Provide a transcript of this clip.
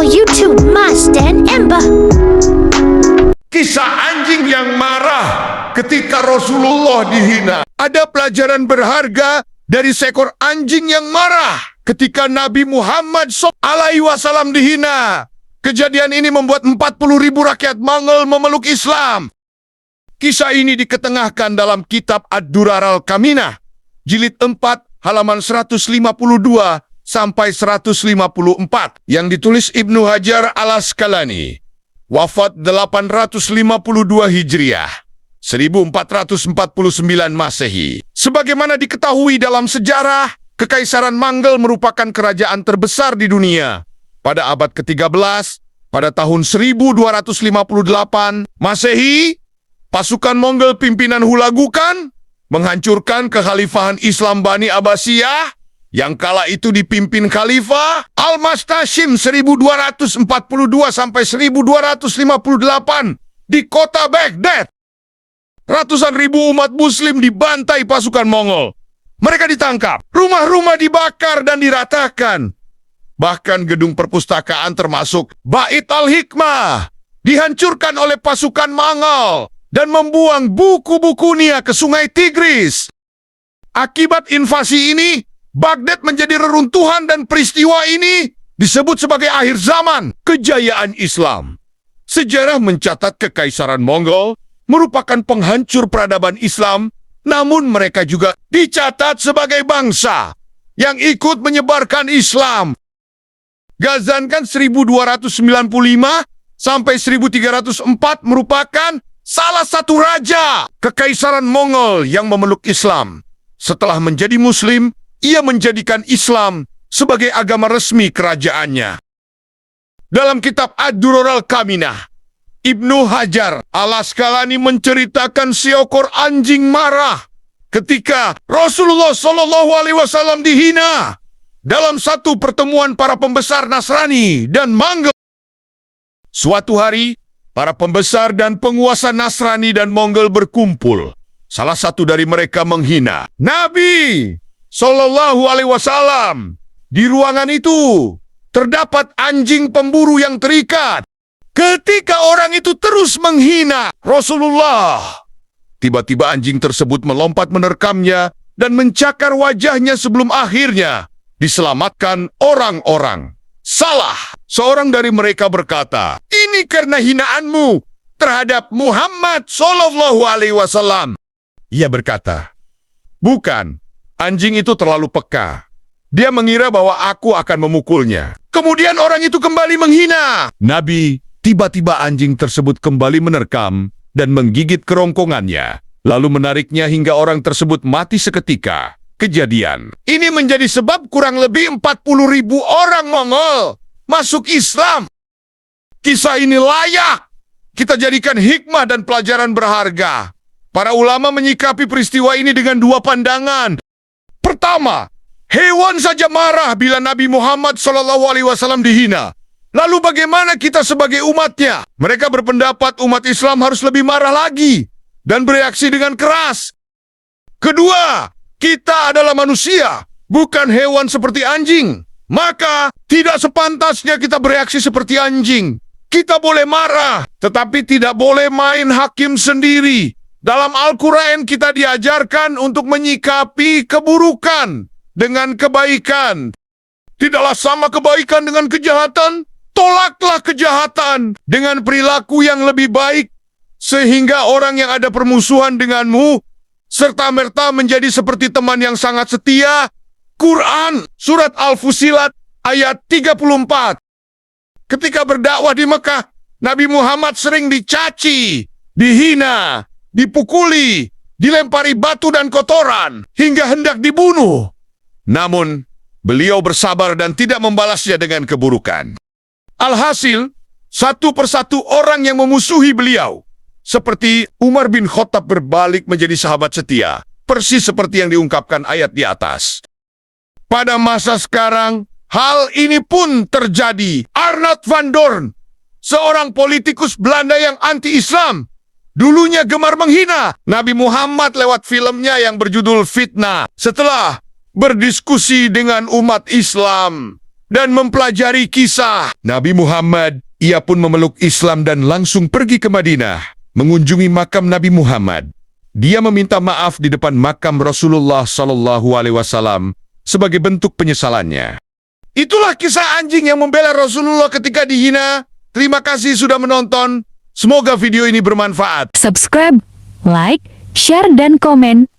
channel YouTube Mas dan Ember. Kisah anjing yang marah ketika Rasulullah dihina. Ada pelajaran berharga dari seekor anjing yang marah ketika Nabi Muhammad SAW dihina. Kejadian ini membuat 40.000 rakyat Mongol memeluk Islam. Kisah ini diketengahkan dalam kitab Ad-Durar al-Kaminah, jilid 4, halaman 152 sampai 154, yang ditulis Ibnu Hajar al-Asqalani. Wafat 852 Hijriah, 1449 Masehi. Sebagaimana diketahui dalam sejarah, Kekaisaran Mongol merupakan kerajaan terbesar di dunia. Pada abad ke-13, pada tahun 1258 Masehi, pasukan Mongol pimpinan Hulagu Khan menghancurkan kekhalifahan Islam Bani Abbasiyah yang kala itu dipimpin Khalifah Al-Mastashim 1242 sampai 1258 di kota Baghdad. Ratusan ribu umat Muslim dibantai pasukan Mongol. Mereka ditangkap, rumah-rumah dibakar dan diratakan. Bahkan gedung perpustakaan termasuk Bait al-Hikmah dihancurkan oleh pasukan Mongol dan membuang buku-buku Nia ke sungai Tigris. Akibat invasi ini, Baghdad menjadi reruntuhan dan peristiwa ini disebut sebagai akhir zaman kejayaan Islam. Sejarah mencatat Kekaisaran Mongol merupakan penghancur peradaban Islam, namun mereka juga dicatat sebagai bangsa yang ikut menyebarkan Islam. Ghazan Khan 1295 sampai 1304 merupakan salah satu raja Kekaisaran Mongol yang memeluk Islam. Setelah menjadi Muslim, ia menjadikan Islam sebagai agama resmi kerajaannya. Dalam kitab Ad-Durar al-Kaminah, Ibnu Hajar al-Asqalani menceritakan seekor anjing marah ketika Rasulullah SAW dihina dalam satu pertemuan para pembesar Nasrani dan Mongol. Suatu hari, para pembesar dan penguasa Nasrani dan Mongol berkumpul. Salah satu dari mereka menghina Nabi SAW. Di ruangan itu terdapat anjing pemburu yang terikat. Ketika orang itu terus menghina Rasulullah, tiba-tiba anjing tersebut melompat menerkamnya dan mencakar wajahnya sebelum akhirnya diselamatkan orang-orang. Salah, seorang dari mereka berkata, "Ini karena hinaanmu terhadap Muhammad SAW." Ia berkata, "Bukan, anjing itu terlalu peka. Dia mengira bahwa aku akan memukulnya." Kemudian orang itu kembali menghina Nabi. Tiba-tiba anjing tersebut kembali menerkam dan menggigit kerongkongannya, lalu menariknya hingga orang tersebut mati seketika. Kejadian ini menjadi sebab kurang lebih 40.000 orang Mongol masuk Islam. Kisah ini layak kita jadikan hikmah dan pelajaran berharga. Para ulama menyikapi peristiwa ini dengan dua pandangan. Pertama, hewan saja marah bila Nabi Muhammad SAW dihina. Lalu bagaimana kita sebagai umatnya? Mereka berpendapat umat Islam harus lebih marah lagi dan bereaksi dengan keras. Kedua, kita adalah manusia, bukan hewan seperti anjing. Maka, tidak sepantasnya kita bereaksi seperti anjing. Kita boleh marah, tetapi tidak boleh main hakim sendiri. Dalam Al-Quran kita diajarkan untuk menyikapi keburukan dengan kebaikan. Tidaklah sama kebaikan dengan kejahatan. Tolaklah kejahatan dengan perilaku yang lebih baik, sehingga orang yang ada permusuhan denganmu serta-merta menjadi seperti teman yang sangat setia. Quran, Surat Al-Fusilat, ayat 34. Ketika berdakwah di Mekah, Nabi Muhammad sering dicaci, dihina, dipukuli, dilempari batu dan kotoran, hingga hendak dibunuh. Namun, beliau bersabar dan tidak membalasnya dengan keburukan. Alhasil, satu persatu orang yang memusuhi beliau, seperti Umar bin Khattab, berbalik menjadi sahabat setia, persis seperti yang diungkapkan ayat di atas. Pada masa sekarang, hal ini pun terjadi. Arnold van Doorn, seorang politikus Belanda yang anti-Islam, dulunya gemar menghina Nabi Muhammad lewat filmnya yang berjudul Fitnah. Setelah berdiskusi dengan umat Islam, dan mempelajari kisah Nabi Muhammad. Ia pun memeluk Islam dan langsung pergi ke Madinah, mengunjungi makam Nabi Muhammad. Dia meminta maaf di depan makam Rasulullah SAW sebagai bentuk penyesalannya. Itulah kisah anjing yang membela Rasulullah ketika dihina. Terima kasih sudah menonton. Semoga video ini bermanfaat. Subscribe, like, share, dan komen